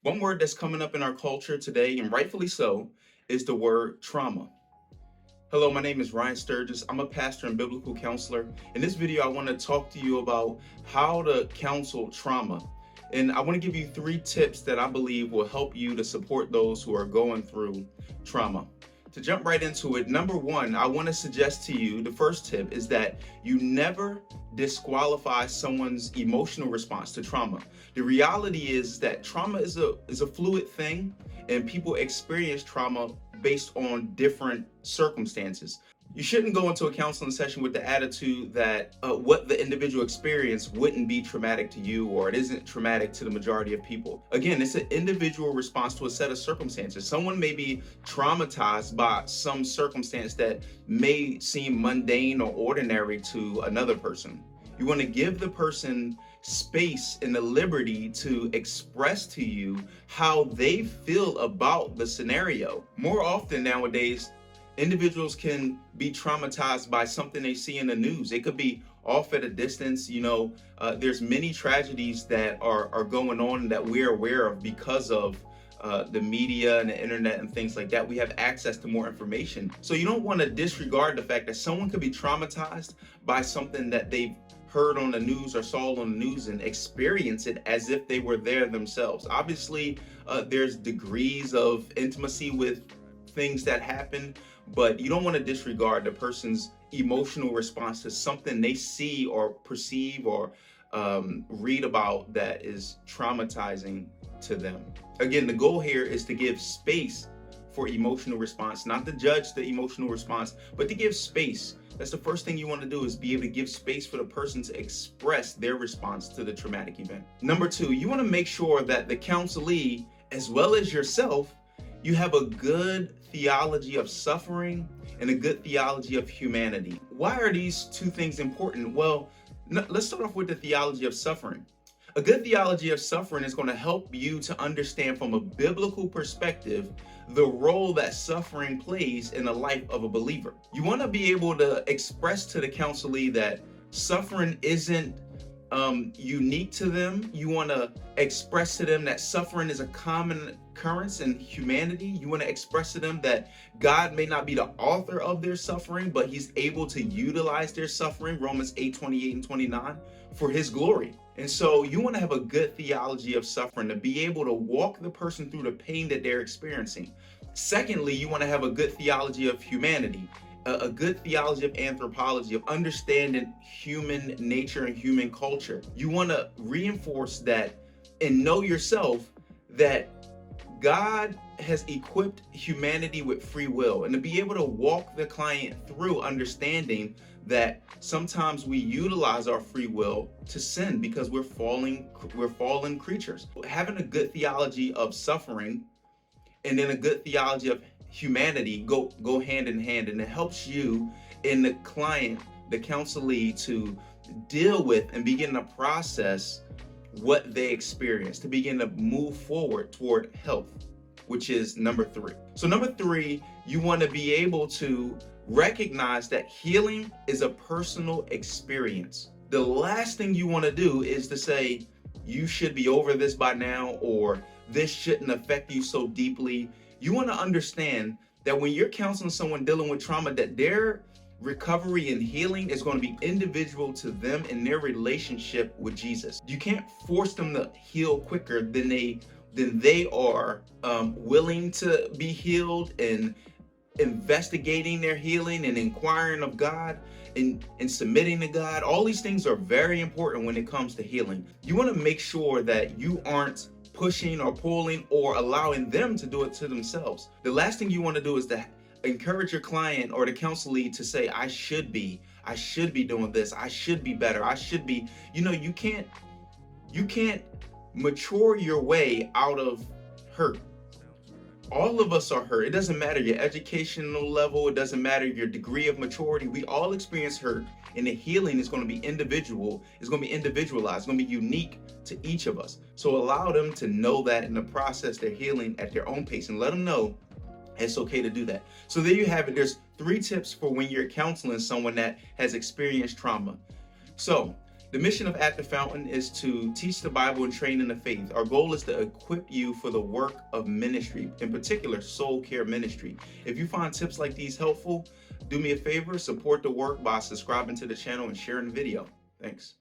One word that's coming up in our culture today, and rightfully so, is the word trauma. Hello, my name is Ryan Sturgis. I'm a pastor and biblical counselor. In this video, I want to talk to you about how to counsel trauma. And I want to give you 3 tips that I believe will help you to support those who are going through trauma. To jump right into it, number 1, I want to suggest to you the first tip is that you never disqualify someone's emotional response to trauma. The reality is that trauma is a fluid thing, and people experience trauma based on different circumstances. You shouldn't go into a counseling session with the attitude that what the individual experienced wouldn't be traumatic to you, or it isn't traumatic to the majority of people. Again, it's an individual response to a set of circumstances. Someone may be traumatized by some circumstance that may seem mundane or ordinary to another person. You want to give the person space and the liberty to express to you how they feel about the scenario. More often nowadays, individuals can be traumatized by something they see in the news. It could be off at a distance. There's many tragedies that are going on that we're aware of because of the media and the internet and things like that. We have access to more information. So you don't want to disregard the fact that someone could be traumatized by something that they've heard on the news or saw on the news and experience it as if they were there themselves. Obviously, there's degrees of intimacy with things that happen, but you don't want to disregard the person's emotional response to something they see or perceive or read about that is traumatizing to them. Again, the goal here is to give space for emotional response, not to judge the emotional response, but to give space. That's the first thing you want to do, is be able to give space for the person to express their response to the traumatic event. Number 2, you want to make sure that the counselee, as well as yourself, you have a good theology of suffering and a good theology of humanity. Why are these 2 things important? Well, let's start off with the theology of suffering. A good theology of suffering is going to help you to understand from a biblical perspective the role that suffering plays in the life of a believer. You want to be able to express to the counselee that suffering isn't unique to them. You want to express to them that suffering is a common occurrence in humanity. You want to express to them that God may not be the author of their suffering, but he's able to utilize their suffering, Romans 8:28 and 29, for his glory. And so you want to have a good theology of suffering to be able to walk the person through the pain that they're experiencing. Secondly, you want to have a good theology of humanity, a good theology of anthropology, of understanding human nature and human culture. You want to reinforce that and know yourself that God has equipped humanity with free will, and to be able to walk the client through understanding that sometimes we utilize our free will to sin because we're fallen creatures. Having a good theology of suffering and then a good theology of humanity go hand in hand, and it helps you and the client, the counselee, to deal with and begin to process what they experience, to begin to move forward toward health, which is number 3. So number 3, you want to be able to recognize that healing is a personal experience. The last thing you want to do is to say, you should be over this by now, or this shouldn't affect you so deeply. You want to understand that when you're counseling someone dealing with trauma, that their recovery and healing is going to be individual to them and their relationship with Jesus. You can't force them to heal quicker than they are willing to be healed, and investigating their healing and inquiring of God and submitting to God. All these things are very important when it comes to healing. You want to make sure that you aren't pushing or pulling or allowing them to do it to themselves. The last thing you want to do is to encourage your client or the counselee to say, I should be doing this, I should be better, I should be. You can't mature your way out of hurt. All of us are hurt. It doesn't matter your educational level, it doesn't matter your degree of maturity. We all experience hurt, and the healing is going to be individual. It's going to be individualized. It's going to be unique to each of us. So allow them to know that in the process they're healing at their own pace, and let them know it's okay to do that. So there you have it. There's 3 tips for when you're counseling someone that has experienced trauma. So The mission of At the Fountain is to teach the Bible and train in the faith. Our goal is to equip you for the work of ministry, in particular, soul care ministry. If you find tips like these helpful, do me a favor, support the work by subscribing to the channel and sharing the video. Thanks.